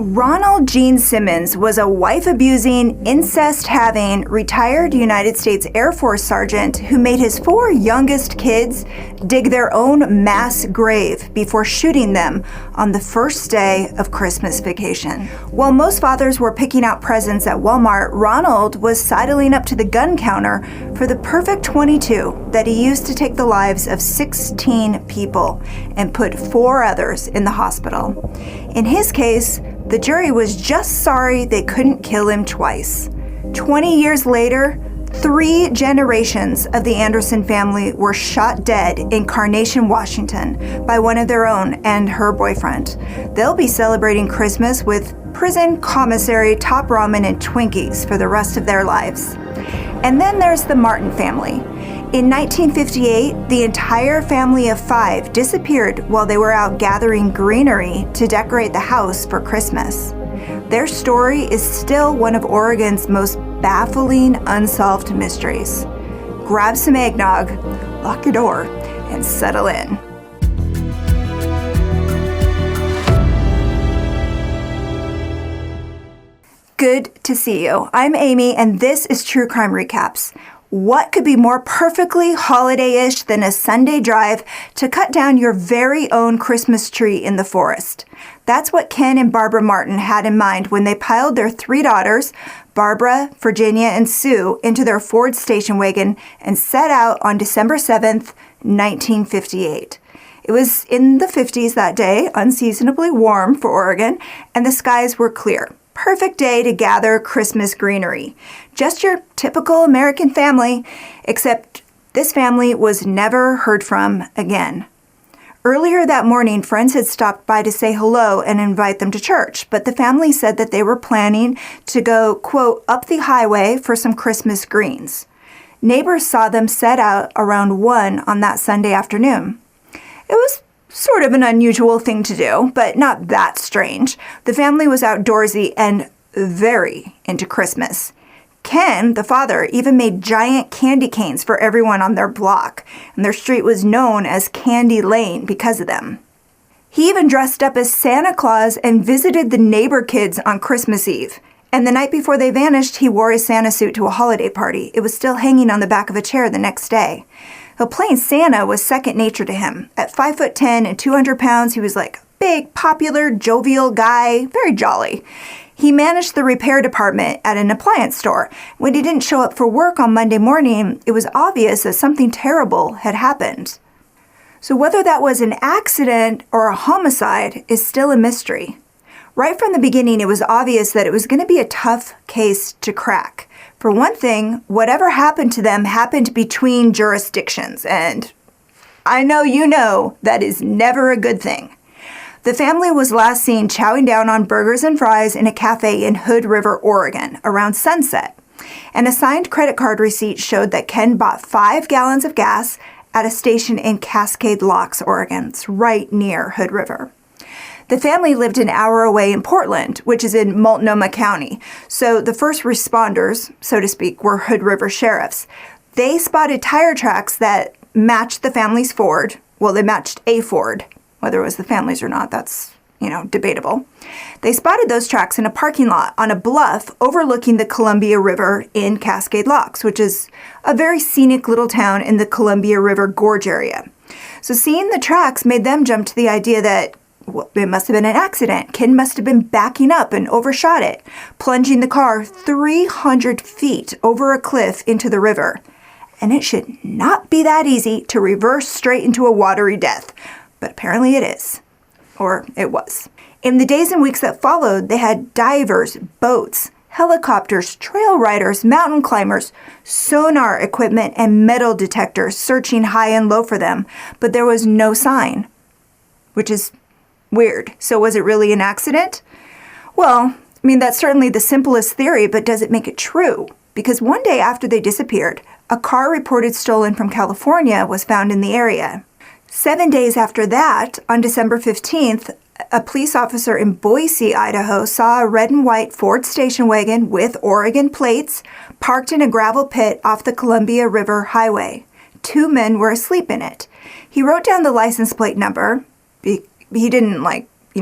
Ronald Gene Simmons was a wife-abusing, incest-having, retired United States Air Force sergeant who made his 4 youngest kids dig their own mass grave before shooting them on the first day of Christmas vacation. While most fathers were picking out presents at Walmart, Ronald was sidling up to the gun counter for the perfect .22 that he used to take the lives of 16 people and put 4 others in the hospital. In his case, the jury was just sorry they couldn't kill him twice. 20 years later, 3 generations of the Anderson family were shot dead in Carnation, Washington by one of their own and her boyfriend. They'll be celebrating Christmas with prison commissary, top ramen, and Twinkies for the rest of their lives. And then there's the Martin family. In 1958, the entire family of 5 disappeared while they were out gathering greenery to decorate the house for Christmas. Their story is still one of Oregon's most baffling unsolved mysteries. Grab some eggnog, lock your door, and settle in. Good to see you. I'm Amy, and this is True Crime Recaps. What could be more perfectly holiday-ish than a Sunday drive to cut down your very own Christmas tree in the forest? That's what Ken and Barbara Martin had in mind when they piled their 3 daughters, Barbara, Virginia, and Sue, into their Ford station wagon and set out on December 7th, 1958. It was in the 50s that day, unseasonably warm for Oregon, and the skies were clear. Perfect day to gather Christmas greenery. Just your typical American family, except this family was never heard from again. Earlier that morning, friends had stopped by to say hello and invite them to church, but the family said that they were planning to go, quote, up the highway for some Christmas greens. Neighbors saw them set out around 1 on that Sunday afternoon. It was sort of an unusual thing to do, but not that strange. The family was outdoorsy and very into Christmas. Ken, the father, even made giant candy canes for everyone on their block, and their street was known as Candy Lane because of them. He even dressed up as Santa Claus and visited the neighbor kids on Christmas Eve. And the night before they vanished, he wore his Santa suit to a holiday party. It was still hanging on the back of a chair the next day. But playing Santa was second nature to him. At 5'10" and 200 pounds, he was like a big, popular, jovial guy, very jolly. He managed the repair department at an appliance store. When he didn't show up for work on Monday morning, it was obvious that something terrible had happened. So whether that was an accident or a homicide is still a mystery. Right from the beginning, it was obvious that it was going to be a tough case to crack. For one thing, whatever happened to them happened between jurisdictions, and I know you know that is never a good thing. The family was last seen chowing down on burgers and fries in a cafe in Hood River, Oregon, around sunset. And a signed credit card receipt showed that Ken bought 5 gallons of gas at a station in Cascade Locks, Oregon. It's right near Hood River. The family lived an hour away in Portland, which is in Multnomah County. So the first responders, so to speak, were Hood River sheriffs. They spotted tire tracks that matched the family's Ford. Well, they matched a Ford. Whether it was the family's or not, that's, debatable. They spotted those tracks in a parking lot on a bluff overlooking the Columbia River in Cascade Locks, which is a very scenic little town in the Columbia River Gorge area. So seeing the tracks made them jump to the idea that it must have been an accident. Ken must have been backing up and overshot it, plunging the car 300 feet over a cliff into the river. And it should not be that easy to reverse straight into a watery death. But apparently it is. Or it was. In the days and weeks that followed, they had divers, boats, helicopters, trail riders, mountain climbers, sonar equipment, and metal detectors searching high and low for them. But there was no sign, which is weird. So was it really an accident? Well, that's certainly the simplest theory, but does it make it true? Because one day after they disappeared, a car reported stolen from California was found in the area. 7 days after that, on December 15th, a police officer in Boise, Idaho, saw a red and white Ford station wagon with Oregon plates parked in a gravel pit off the Columbia River Highway. 2 men were asleep in it. He wrote down the license plate number. He didn't,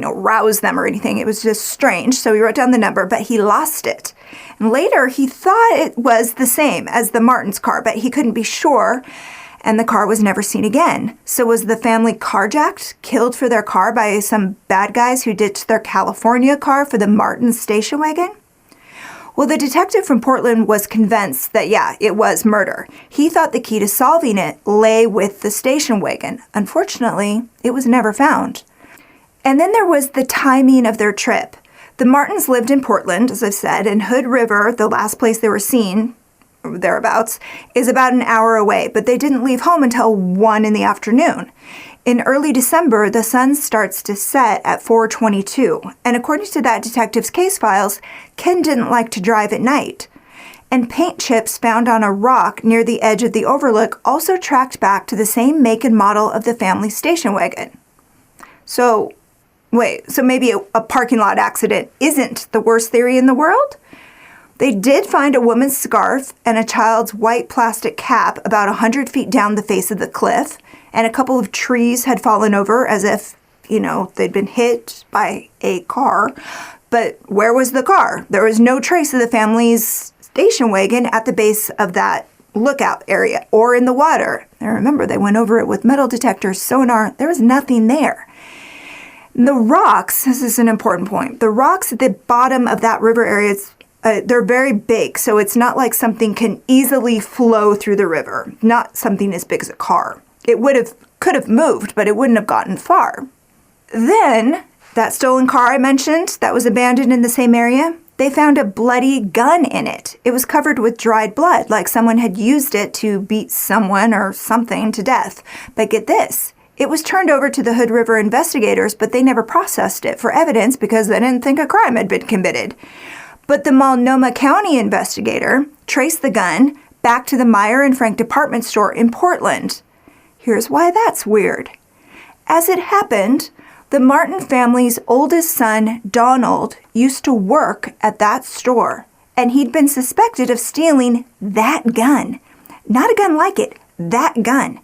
rouse them or anything. It was just strange. So he wrote down the number, but he lost it. And later he thought it was the same as the Martin's car, but he couldn't be sure. And the car was never seen again. So was the family carjacked, killed for their car by some bad guys who ditched their California car for the Martin station wagon? Well, the detective from Portland was convinced that, yeah, it was murder. He thought the key to solving it lay with the station wagon. Unfortunately, it was never found. And then there was the timing of their trip. The Martins lived in Portland, as I've said, and Hood River, the last place they were seen, thereabouts, is about an hour away, but they didn't leave home until 1 in the afternoon. In early December, the sun starts to set at 4:22, and according to that detective's case files, Ken didn't like to drive at night. And paint chips found on a rock near the edge of the overlook also tracked back to the same make and model of the family station wagon. So maybe a parking lot accident isn't the worst theory in the world? They did find a woman's scarf and a child's white plastic cap about 100 feet down the face of the cliff, and a couple of trees had fallen over as if, they'd been hit by a car. But where was the car? There was no trace of the family's station wagon at the base of that lookout area or in the water. And remember, they went over it with metal detectors, sonar. There was nothing there. The rocks, this is an important point, the rocks at the bottom of that river area, they're very big, so it's not like something can easily flow through the river. Not something as big as a car. It could have moved, but it wouldn't have gotten far. Then, that stolen car I mentioned that was abandoned in the same area, they found a bloody gun in it. It was covered with dried blood, like someone had used it to beat someone or something to death. But get this. It was turned over to the Hood River investigators, but they never processed it for evidence because they didn't think a crime had been committed. But the Multnomah County investigator traced the gun back to the Meyer and Frank department store in Portland. Here's why that's weird. As it happened, the Martin family's oldest son, Donald, used to work at that store, and he'd been suspected of stealing that gun. Not a gun like it, that gun.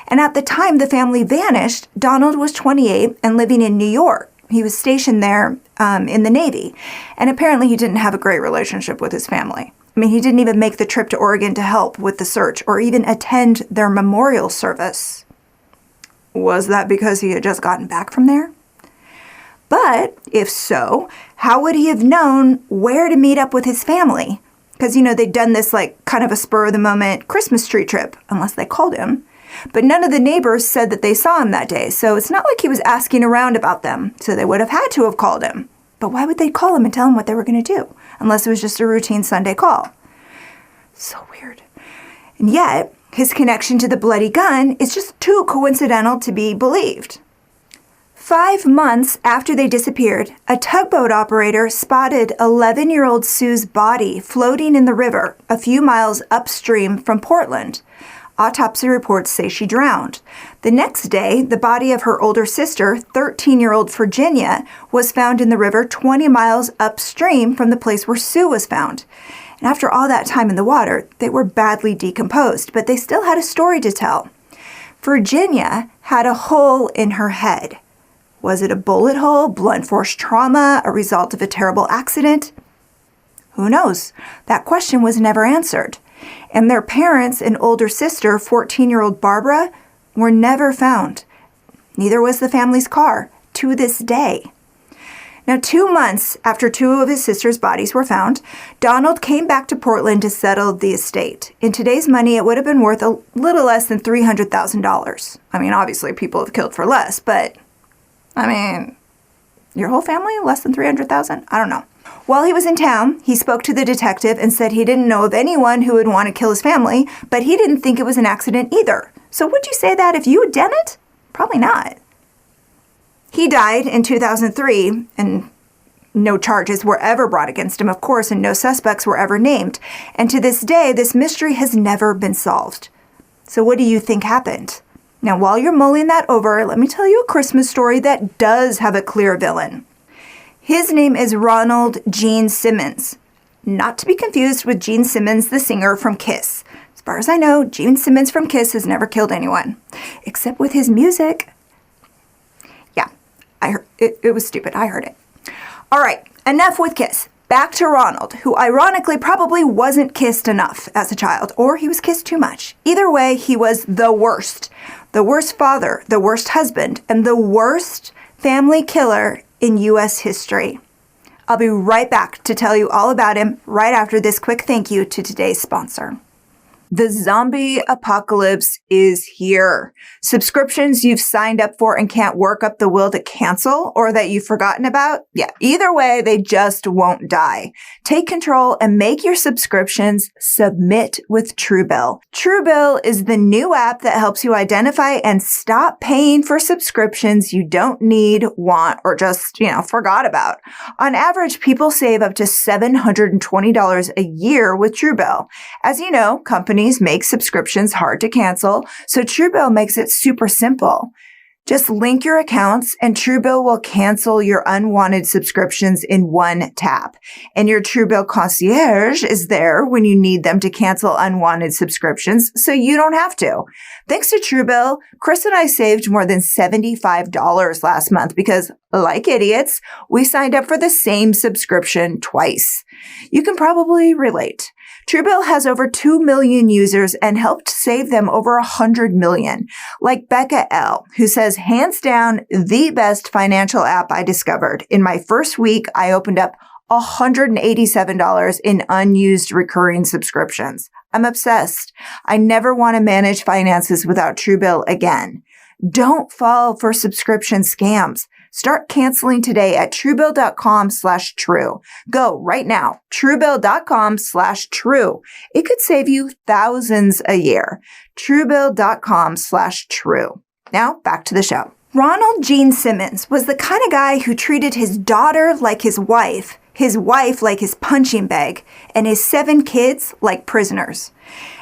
And at the time the family vanished, Donald was 28 and living in New York. He was stationed there in the Navy, and apparently he didn't have a great relationship with his family. I mean, he didn't even make the trip to Oregon to help with the search or even attend their memorial service. Was that because he had just gotten back from there? But if so, how would he have known where to meet up with his family? Because, they'd done this kind of a spur-of-the-moment Christmas tree trip, unless they called him. But none of the neighbors said that they saw him that day, so it's not like he was asking around about them, so they would have had to have called him. But why would they call him and tell him what they were going to do, unless it was just a routine Sunday call? So weird. And yet, his connection to the bloody gun is just too coincidental to be believed. 5 months after they disappeared, a tugboat operator spotted 11-year-old Sue's body floating in the river a few miles upstream from Portland. Autopsy reports say she drowned. The next day, the body of her older sister, 13-year-old Virginia, was found in the river 20 miles upstream from the place where Sue was found. And after all that time in the water, they were badly decomposed, but they still had a story to tell. Virginia had a hole in her head. Was it a bullet hole, blunt force trauma, a result of a terrible accident? Who knows? That question was never answered. And their parents and older sister, 14-year-old Barbara, were never found. Neither was the family's car, to this day. Now, 2 months after 2 of his sister's bodies were found, Donald came back to Portland to settle the estate. In today's money, it would have been worth a little less than $300,000. I mean, obviously, people have killed for less, but, your whole family, less than $300,000? I don't know. While he was in town, he spoke to the detective and said he didn't know of anyone who would want to kill his family, but he didn't think it was an accident either. So would you say that if you had done it? Probably not. He died in 2003, and no charges were ever brought against him, of course, and no suspects were ever named. And to this day, this mystery has never been solved. So what do you think happened? Now, while you're mulling that over, let me tell you a Christmas story that does have a clear villain. His name is Ronald Gene Simmons, not to be confused with Gene Simmons, the singer from Kiss. As far as I know, Gene Simmons from Kiss has never killed anyone, except with his music. Yeah, It was stupid. I heard it. All right, enough with Kiss. Back to Ronald, who ironically probably wasn't kissed enough as a child, or he was kissed too much. Either way, he was the worst. The worst father, the worst husband, and the worst family killer in U.S. history. I'll be right back to tell you all about him right after this quick thank you to today's sponsor. The zombie apocalypse is here. Subscriptions you've signed up for and can't work up the will to cancel or that you've forgotten about? Yeah, either way, they just won't die. Take control and make your subscriptions submit with Truebill. Truebill is the new app that helps you identify and stop paying for subscriptions you don't need, want, or just, forgot about. On average, people save up to $720 a year with Truebill. As you know, companies make subscriptions hard to cancel, so Truebill makes it super simple. Just link your accounts and Truebill will cancel your unwanted subscriptions in one tap. And your Truebill concierge is there when you need them to cancel unwanted subscriptions, so you don't have to. Thanks to Truebill, Chris and I saved more than $75 last month because, like idiots, we signed up for the same subscription twice. You can probably relate. Truebill has over 2 million users and helped save them over 100 million. Like Becca L., who says, hands down, the best financial app I discovered. In my first week, I opened up $187 in unused recurring subscriptions. I'm obsessed. I never want to manage finances without Truebill again. Don't fall for subscription scams. Start canceling today at Truebill.com/true. Go right now. Truebill.com/true. It could save you thousands a year. Truebill.com/true. Now back to the show. Ronald Gene Simmons was the kind of guy who treated his daughter like his wife like his punching bag, and his 7 kids like prisoners.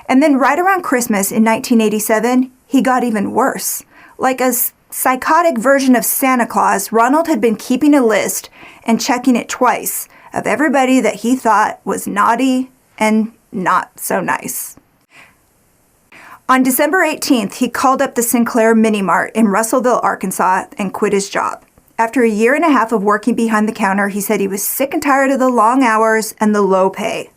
And then right around Christmas in 1987, he got even worse. Like a psychotic version of Santa Claus, Ronald had been keeping a list and checking it twice of everybody that he thought was naughty and not so nice. On December 18th, he called up the Sinclair Mini Mart in Russellville, Arkansas, and quit his job. After a year and a half of working behind the counter, he said he was sick and tired of the long hours and the low pay.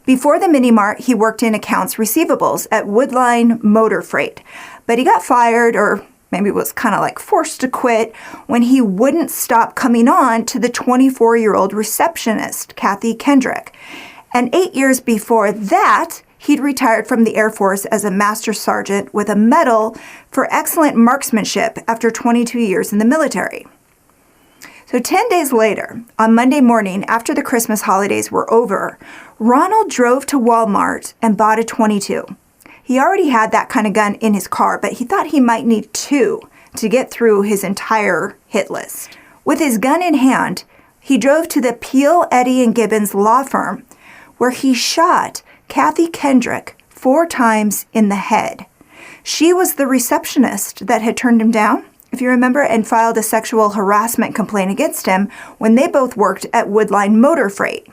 Before the Mini Mart, he worked in accounts receivables at Woodline Motor Freight, but he got fired, or maybe was kind of like forced to quit, when he wouldn't stop coming on to the 24-year-old receptionist, Kathy Kendrick. And 8 years before that, he'd retired from the Air Force as a master sergeant with a medal for excellent marksmanship after 22 years in the military. So 10 days later, on Monday morning after the Christmas holidays were over, Ronald drove to Walmart and bought a .22. He already had that kind of gun in his car, but he thought he might need 2 to get through his entire hit list. With his gun in hand, he drove to the Peel, Eddy & Gibbons law firm, where he shot Kathy Kendrick 4 times in the head. She was the receptionist that had turned him down, if you remember, and filed a sexual harassment complaint against him when they both worked at Woodline Motor Freight.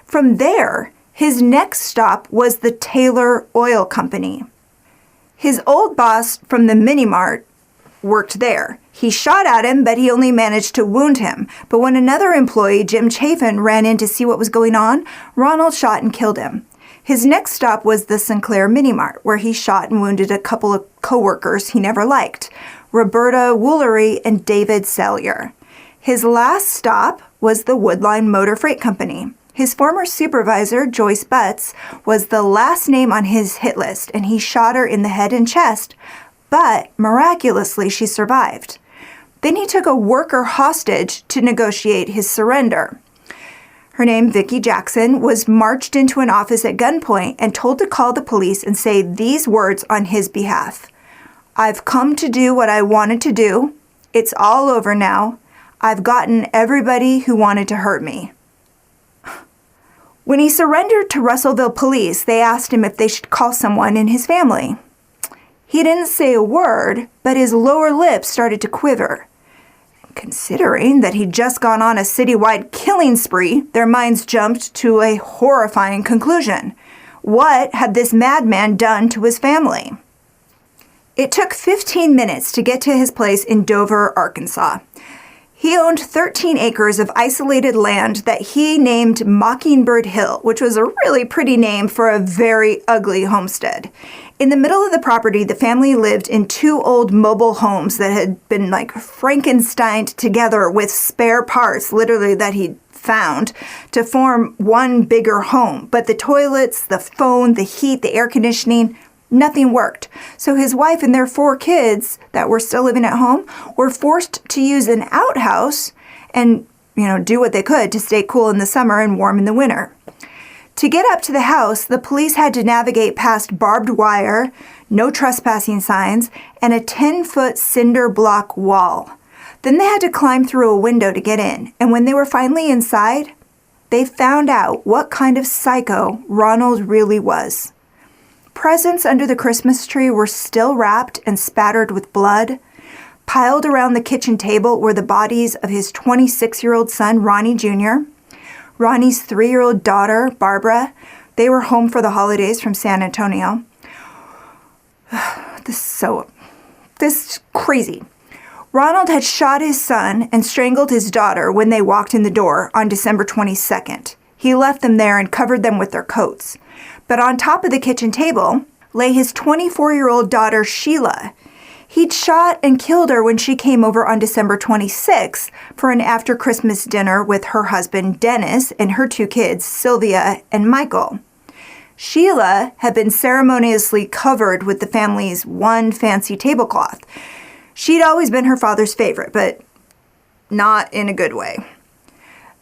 From there, his next stop was the Taylor Oil Company. His old boss from the Mini Mart worked there. He shot at him, but he only managed to wound him. But when another employee, Jim Chafin, ran in to see what was going on, Ronald shot and killed him. His next stop was the Sinclair Mini Mart, where he shot and wounded a couple of coworkers he never liked, Roberta Woolery and David Sellier. His last stop was the Woodline Motor Freight Company. His former supervisor, Joyce Butts, was the last name on his hit list, and he shot her in the head and chest, but miraculously she survived. Then he took a worker hostage to negotiate his surrender. Her name, Vicki Jackson, was marched into an office at gunpoint and told to call the police and say these words on his behalf. "I've come to do what I wanted to do. It's all over now. I've gotten everybody who wanted to hurt me." When he surrendered to Russellville police, they asked him if they should call someone in his family. He didn't say a word, but his lower lip started to quiver. Considering that he'd just gone on a citywide killing spree, their minds jumped to a horrifying conclusion. What had this madman done to his family? It took 15 minutes to get to his place in Dover, Arkansas. He owned 13 acres of isolated land that he named Mockingbird Hill, which was a really pretty name for a very ugly homestead. In the middle of the property, the family lived in 2 old mobile homes that had been like Frankensteined together with spare parts, literally, that he'd found to form one bigger home. But the toilets, the phone, the heat, the air conditioning, nothing worked. So his wife and their 4 kids that were still living at home were forced to use an outhouse and, do what they could to stay cool in the summer and warm in the winter. To get up to the house, the police had to navigate past barbed wire, no trespassing signs, and a 10-foot cinder block wall. Then they had to climb through a window to get in, and when they were finally inside, they found out what kind of psycho Ronald really was. Presents under the Christmas tree were still wrapped and spattered with blood. Piled around the kitchen table were the bodies of his 26-year-old son, Ronnie Jr., Ronnie's 3-year-old daughter, Barbara. They were home for the holidays from San Antonio. This is crazy. Ronald had shot his son and strangled his daughter when they walked in the door on December 22nd. He left them there and covered them with their coats. But on top of the kitchen table lay his 24-year-old daughter, Sheila. He'd shot and killed her when she came over on December 26th for an after-Christmas dinner with her husband, Dennis, and her 2 kids, Sylvia and Michael. Sheila had been ceremoniously covered with the family's one fancy tablecloth. She'd always been her father's favorite, but not in a good way.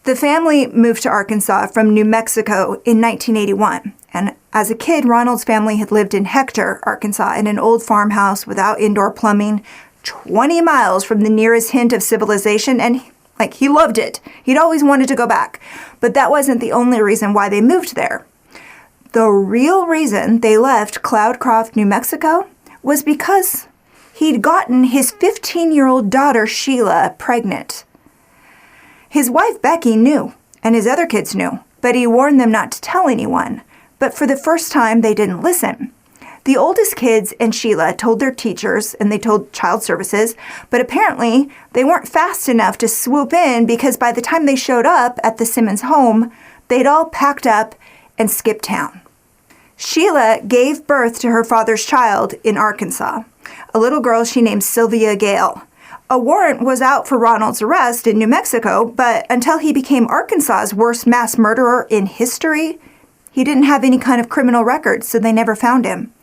The family moved to Arkansas from New Mexico in 1981, and as a kid, Ronald's family had lived in Hector, Arkansas, in an old farmhouse without indoor plumbing, 20 miles from the nearest hint of civilization, and he loved it. He'd always wanted to go back, but that wasn't the only reason why they moved there. The real reason they left Cloudcroft, New Mexico, was because he'd gotten his 15-year-old daughter, Sheila, pregnant. His wife, Becky, knew, and his other kids knew, but he warned them not to tell anyone. But for the first time, they didn't listen. The oldest kids and Sheila told their teachers, and they told child services, but apparently they weren't fast enough to swoop in because by the time they showed up at the Simmons home, they'd all packed up and skipped town. Sheila gave birth to her father's child in Arkansas, a little girl she named Sylvia Gale. A warrant was out for Ronald's arrest in New Mexico, but until he became Arkansas's worst mass murderer in history, he didn't have any kind of criminal record, so they never found him.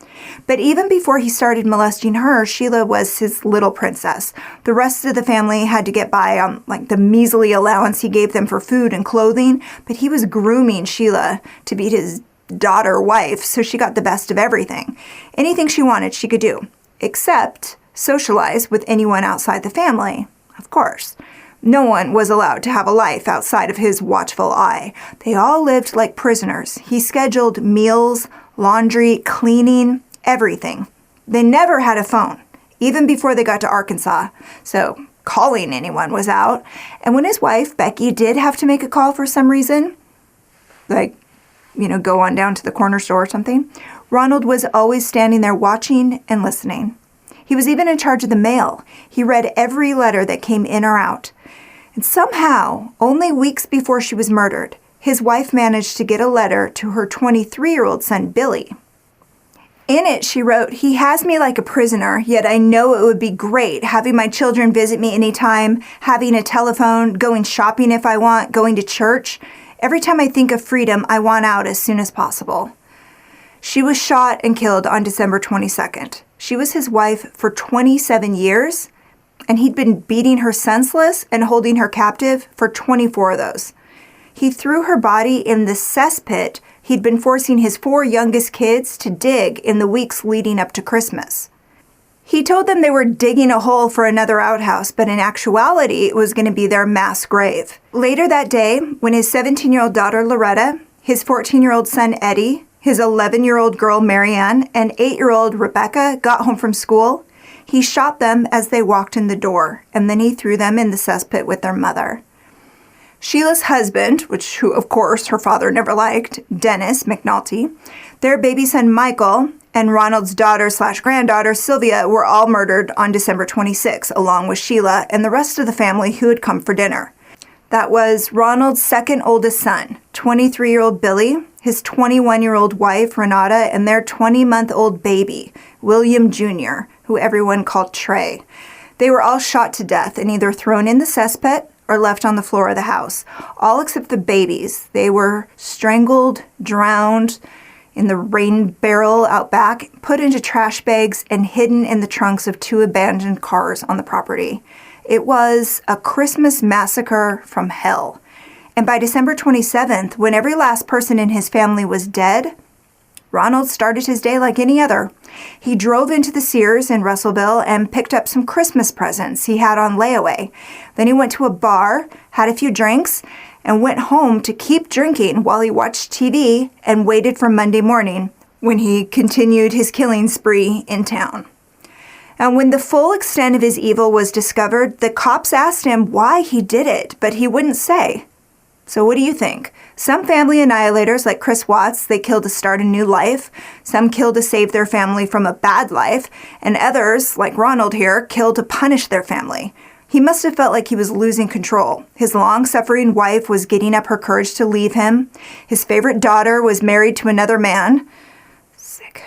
But even before he started molesting her, Sheila was his little princess. The rest of the family had to get by on the measly allowance he gave them for food and clothing, but he was grooming Sheila to be his daughter wife, so she got the best of everything. Anything she wanted, she could do, except socialize with anyone outside the family, of course. No one was allowed to have a life outside of his watchful eye. They all lived like prisoners. He scheduled meals, laundry, cleaning, everything. They never had a phone, even before they got to Arkansas, so calling anyone was out. And when his wife, Becky, did have to make a call for some reason, go on down to the corner store or something, Ronald was always standing there watching and listening. He was even in charge of the mail. He read every letter that came in or out. And somehow, only weeks before she was murdered, his wife managed to get a letter to her 23-year-old son, Billy. In it, she wrote, "He has me like a prisoner, yet I know it would be great having my children visit me anytime, having a telephone, going shopping if I want, going to church. Every time I think of freedom, I want out as soon as possible." She was shot and killed on December 22nd. She was his wife for 27 years, and he'd been beating her senseless and holding her captive for 24 of those. He threw her body in the cesspit he'd been forcing his 4 youngest kids to dig in the weeks leading up to Christmas. He told them they were digging a hole for another outhouse, but in actuality, it was going to be their mass grave. Later that day, when his 17-year-old daughter, Loretta, his 14-year-old son, Eddie, his 11-year-old girl, Marianne, and 8-year-old Rebecca got home from school, he shot them as they walked in the door, and then he threw them in the cesspit with their mother. Sheila's husband, who of course her father never liked, Dennis McNulty, their baby son Michael, and Ronald's daughter/granddaughter, Sylvia, were all murdered on December 26, along with Sheila and the rest of the family who had come for dinner. That was Ronald's second oldest son, 23-year-old Billy, his 21-year-old wife, Renata, and their 20-month-old baby, William Jr., who everyone called Trey. They were all shot to death and either thrown in the cesspit or left on the floor of the house, all except the babies. They were strangled, drowned in the rain barrel out back, put into trash bags, and hidden in the trunks of 2 abandoned cars on the property. It was a Christmas massacre from hell. And by December 27th, when every last person in his family was dead, Ronald started his day like any other. He drove into the Sears in Russellville and picked up some Christmas presents he had on layaway. Then he went to a bar, had a few drinks, and went home to keep drinking while he watched TV and waited for Monday morning when he continued his killing spree in town. And when the full extent of his evil was discovered, the cops asked him why he did it, but he wouldn't say. So what do you think? Some family annihilators, like Chris Watts, they kill to start a new life. Some kill to save their family from a bad life. And others, like Ronald here, kill to punish their family. He must have felt like he was losing control. His long-suffering wife was getting up her courage to leave him. His favorite daughter was married to another man. Sick.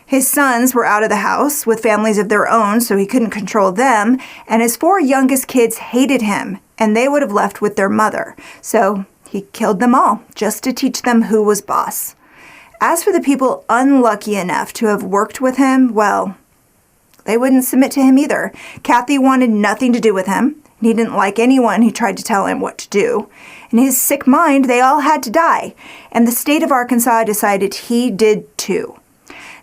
His sons were out of the house with families of their own, so he couldn't control them. And his 4 youngest kids hated him, and they would have left with their mother. So he killed them all, just to teach them who was boss. As for the people unlucky enough to have worked with him, well, they wouldn't submit to him either. Kathy wanted nothing to do with him, and he didn't like anyone who tried to tell him what to do. In his sick mind, they all had to die, and the state of Arkansas decided he did too.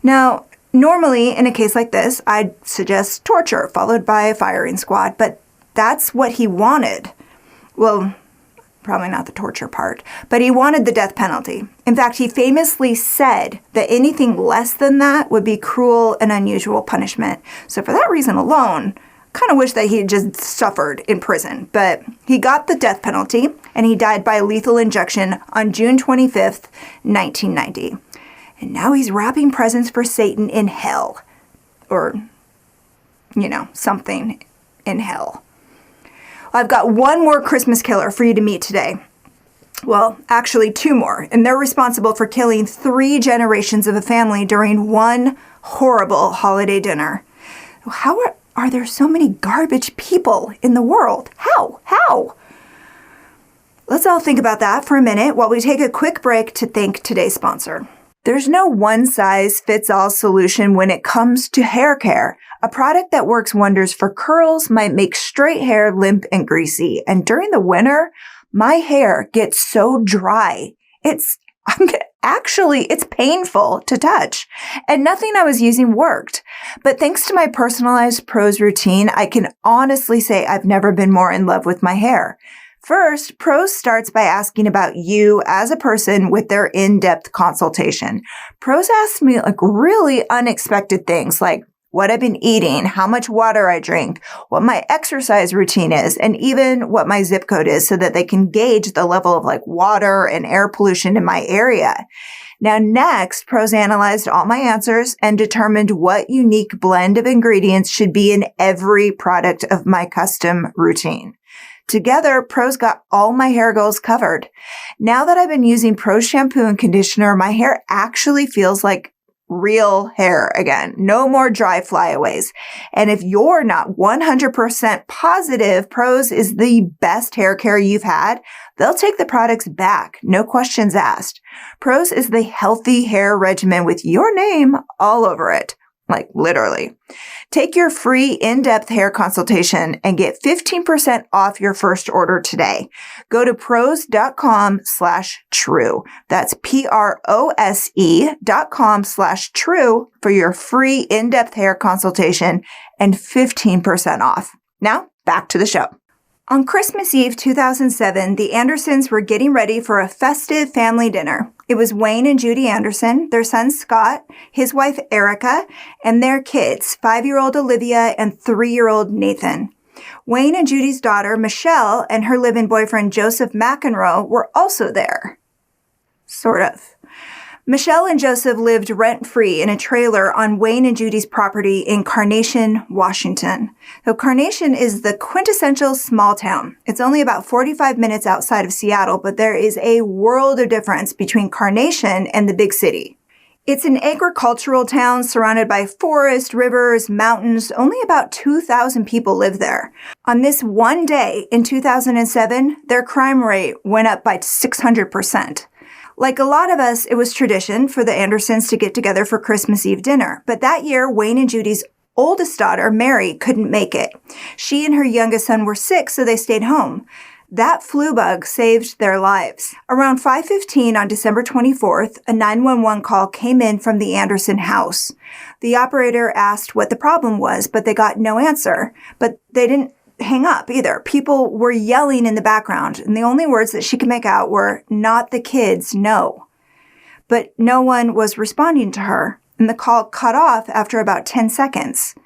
Now, normally, in a case like this, I'd suggest torture, followed by a firing squad, but that's what he wanted. Well, probably not the torture part, but he wanted the death penalty. In fact, he famously said that anything less than that would be cruel and unusual punishment. So for that reason alone, I kind of wish that he had just suffered in prison. But he got the death penalty, and he died by lethal injection on June 25th, 1990. And now he's wrapping presents for Satan in hell. Or, something in hell. I've got one more Christmas killer for you to meet today. Well, actually 2 more, and they're responsible for killing 3 generations of a family during one horrible holiday dinner. How are there so many garbage people in the world? How? Let's all think about that for a minute while we take a quick break to thank today's sponsor. There's no one-size-fits-all solution when it comes to hair care. A product that works wonders for curls might make straight hair limp and greasy. And during the winter, my hair gets so dry. It's painful to touch. And nothing I was using worked. But thanks to my personalized Prose routine, I can honestly say I've never been more in love with my hair. First, Prose starts by asking about you as a person with their in-depth consultation. Prose asks me really unexpected things like what I've been eating, how much water I drink, what my exercise routine is, and even what my zip code is so that they can gauge the level of water and air pollution in my area. Now next, Prose analyzed all my answers and determined what unique blend of ingredients should be in every product of my custom routine. Together, Prose got all my hair goals covered. Now that I've been using Prose shampoo and conditioner, my hair actually feels like real hair again. No more dry flyaways. And if you're not 100% positive Prose is the best hair care you've had, they'll take the products back. No questions asked. Prose is the healthy hair regimen with your name all over it. Literally. Take your free in-depth hair consultation and get 15% off your first order today. Go to prose.com/true. That's prose.com/true for your free in-depth hair consultation and 15% off. Now, back to the show. On Christmas Eve 2007, the Andersons were getting ready for a festive family dinner. It was Wayne and Judy Anderson, their son Scott, his wife Erica, and their kids, 5-year-old Olivia and 3-year-old Nathan. Wayne and Judy's daughter Michelle and her live-in boyfriend Joseph McEnroe were also there. Sort of. Michelle and Joseph lived rent-free in a trailer on Wayne and Judy's property in Carnation, Washington. So Carnation is the quintessential small town. It's only about 45 minutes outside of Seattle, but there is a world of difference between Carnation and the big city. It's an agricultural town surrounded by forest, rivers, mountains. Only about 2,000 people live there. On this one day in 2007, their crime rate went up by 600%. Like a lot of us, it was tradition for the Andersons to get together for Christmas Eve dinner. But that year, Wayne and Judy's oldest daughter, Mary, couldn't make it. She and her youngest son were sick, so they stayed home. That flu bug saved their lives. Around 5:15 on December 24th, a 911 call came in from the Anderson house. The operator asked what the problem was, but they got no answer. But they didn't hang up either. People were yelling in the background, and the only words that she could make out were, "Not the kids, no." But no one was responding to her, and the call cut off after about 10 seconds.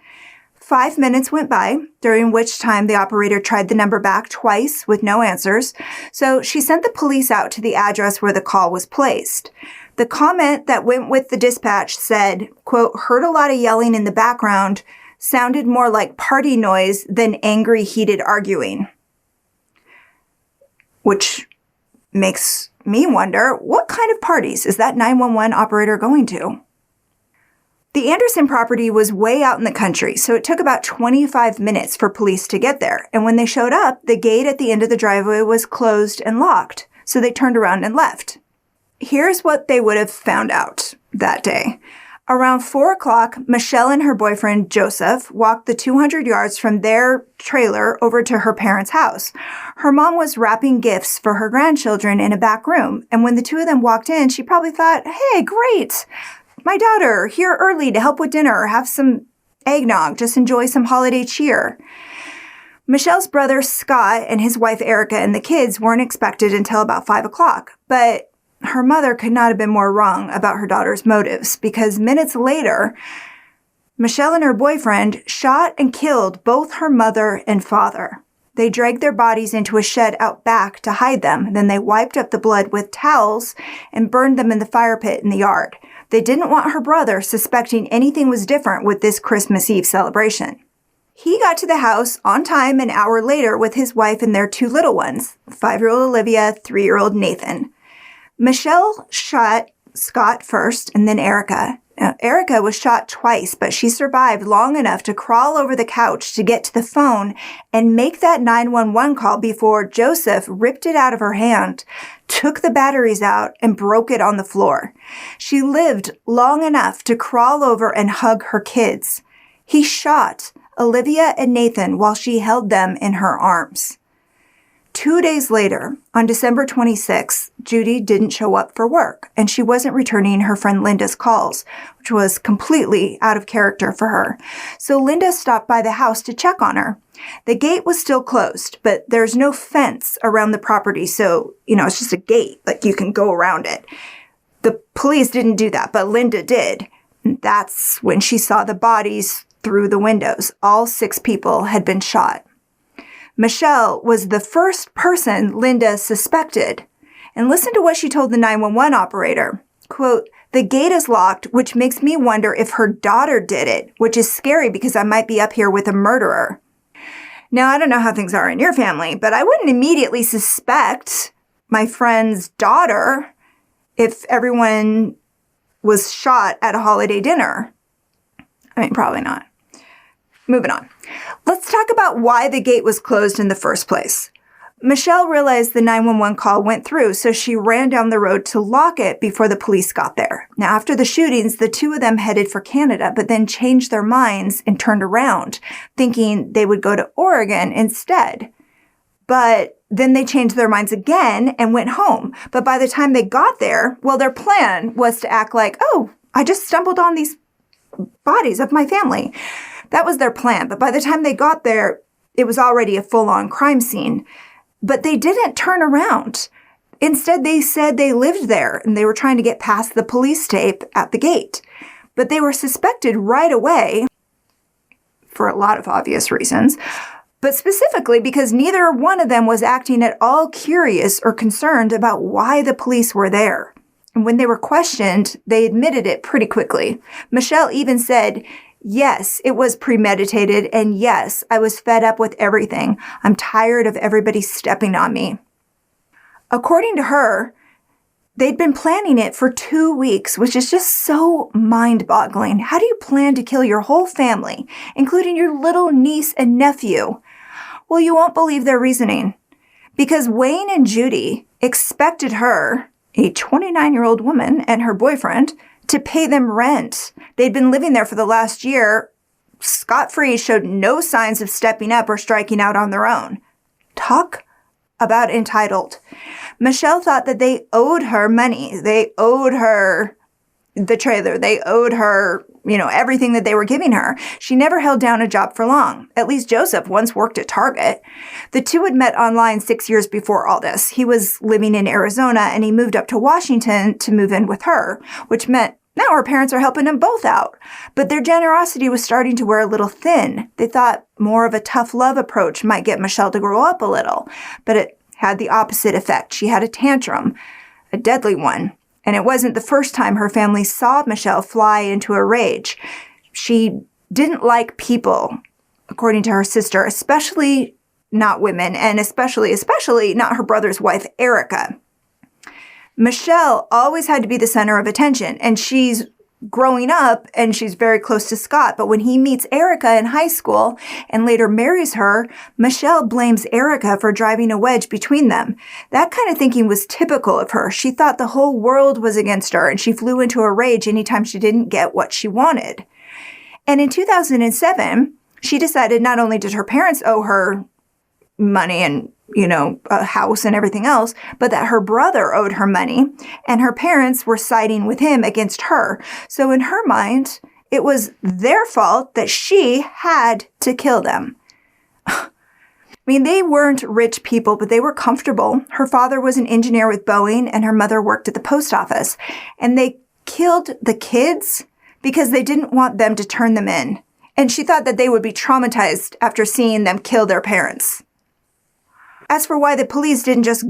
5 minutes went by, during which time the operator tried the number back twice with no answers, so she sent the police out to the address where the call was placed. The comment that went with the dispatch said, quote, "Heard a lot of yelling in the background, sounded more like party noise than angry, heated arguing." Which makes me wonder, what kind of parties is that 911 operator going to? The Anderson property was way out in the country, so it took about 25 minutes for police to get there. And when they showed up, the gate at the end of the driveway was closed and locked, so they turned around and left. Here's what they would have found out that day. Around 4 o'clock, Michelle and her boyfriend, Joseph, walked the 200 yards from their trailer over to her parents' house. Her mom was wrapping gifts for her grandchildren in a back room, and when the two of them walked in, she probably thought, "Hey, great! My daughter here early to help with dinner, have some eggnog, just enjoy some holiday cheer." Michelle's brother, Scott, and his wife, Erica, and the kids weren't expected until about 5 o'clock, but her mother could not have been more wrong about her daughter's motives, because minutes later, Michelle and her boyfriend shot and killed both her mother and father. They dragged their bodies into a shed out back to hide them. Then they wiped up the blood with towels and burned them in the fire pit in the yard. They didn't want her brother suspecting anything was different with this Christmas Eve celebration. He got to the house on time an hour later with his wife and their two little ones, 5-year-old Olivia, 3-year-old Nathan. Michelle shot Scott first and then Erica. Now, Erica was shot twice, but she survived long enough to crawl over the couch to get to the phone and make that 911 call before Joseph ripped it out of her hand, took the batteries out, and broke it on the floor. She lived long enough to crawl over and hug her kids. He shot Olivia and Nathan while she held them in her arms. 2 days later, on December 26th, Judy didn't show up for work, and she wasn't returning her friend Linda's calls, which was completely out of character for her. So Linda stopped by the house to check on her. The gate was still closed, but there's no fence around the property, so, it's just a gate, like you can go around it. The police didn't do that, but Linda did. That's when she saw the bodies through the windows. All 6 people had been shot. Michelle was the first person Linda suspected. And listen to what she told the 911 operator. Quote, "The gate is locked, which makes me wonder if her daughter did it, which is scary because I might be up here with a murderer." Now, I don't know how things are in your family, but I wouldn't immediately suspect my friend's daughter if everyone was shot at a holiday dinner. I mean, probably not. Moving on. Let's talk about why the gate was closed in the first place. Michelle realized the 911 call went through, so she ran down the road to lock it before the police got there. Now, after the shootings, the two of them headed for Canada, but then changed their minds and turned around, thinking they would go to Oregon instead. But then they changed their minds again and went home. But by the time they got there, their plan was to act like, "Oh, I just stumbled on these bodies of my family." That was their plan. But by the time they got there, it was already a full-on crime scene. But they didn't turn around. Instead, they said they lived there and they were trying to get past the police tape at the gate. But they were suspected right away for a lot of obvious reasons, but specifically because neither one of them was acting at all curious or concerned about why the police were there. And when they were questioned, they admitted it pretty quickly. Michelle even said, yes, it was premeditated, and yes, I was fed up with everything. I'm tired of everybody stepping on me. According to her, they'd been planning it for 2 weeks, which is just so mind-boggling. How do you plan to kill your whole family, including your little niece and nephew? Well, you won't believe their reasoning. Because Wayne and Judy expected her, a 29-year-old woman, and her boyfriend, to pay them rent. They'd been living there for the last year. Scot-free, showed no signs of stepping up or striking out on their own. Talk about entitled. Michelle thought that they owed her money. They owed her the trailer. They owed her, everything that they were giving her. She never held down a job for long. At least Joseph once worked at Target. The two had met online 6 years before all this. He was living in Arizona and he moved up to Washington to move in with her, which meant now her parents are helping them both out. But their generosity was starting to wear a little thin. They thought more of a tough love approach might get Michelle to grow up a little, but it had the opposite effect. She had a tantrum, a deadly one. And it wasn't the first time her family saw Michelle fly into a rage. She didn't like people, according to her sister, especially not women, and especially not her brother's wife, Erica. Michelle always had to be the center of attention, and she's growing up and she's very close to Scott. But when he meets Erica in high school and later marries her, Michelle blames Erica for driving a wedge between them. That kind of thinking was typical of her. She thought the whole world was against her and she flew into a rage anytime she didn't get what she wanted. And in 2007, she decided not only did her parents owe her money and a house and everything else, but that her brother owed her money and her parents were siding with him against her. So in her mind, it was their fault that she had to kill them. I mean, they weren't rich people, but they were comfortable. Her father was an engineer with Boeing and her mother worked at the post office. And they killed the kids because they didn't want them to turn them in. And she thought that they would be traumatized after seeing them kill their parents. As for why the police didn't just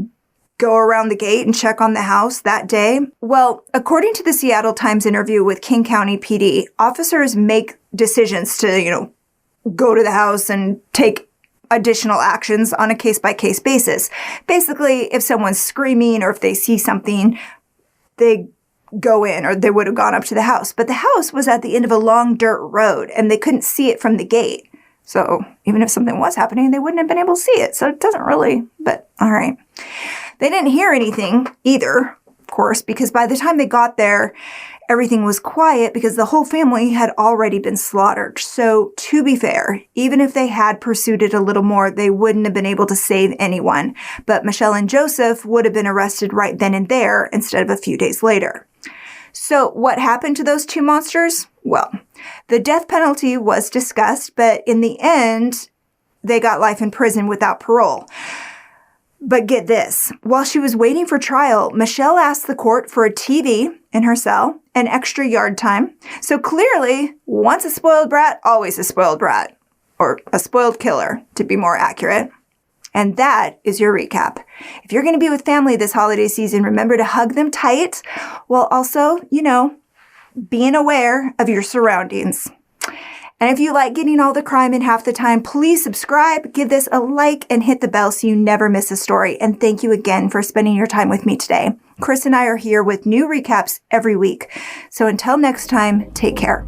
go around the gate and check on the house that day, well, according to the Seattle Times interview with King County PD, officers make decisions to, go to the house and take additional actions on a case-by-case basis. Basically, if someone's screaming or if they see something, they go in, or they would have gone up to the house. But the house was at the end of a long dirt road and they couldn't see it from the gate. So even if something was happening, they wouldn't have been able to see it. So it doesn't really, but all right. They didn't hear anything either, of course, because by the time they got there, everything was quiet because the whole family had already been slaughtered. So to be fair, even if they had pursued it a little more, they wouldn't have been able to save anyone. But Michelle and Joseph would have been arrested right then and there instead of a few days later. So what happened to those two monsters? Well, the death penalty was discussed, but in the end, they got life in prison without parole. But get this, while she was waiting for trial, Michelle asked the court for a TV in her cell and extra yard time. So clearly, once a spoiled brat, always a spoiled brat. Or a spoiled killer, to be more accurate. And that is your recap. If you're going to be with family this holiday season, remember to hug them tight while also, being aware of your surroundings. And if you like getting all the crime in half the time, please subscribe, give this a like, and hit the bell so you never miss a story. And thank you again for spending your time with me today. Chris and I are here with new recaps every week. So until next time, take care.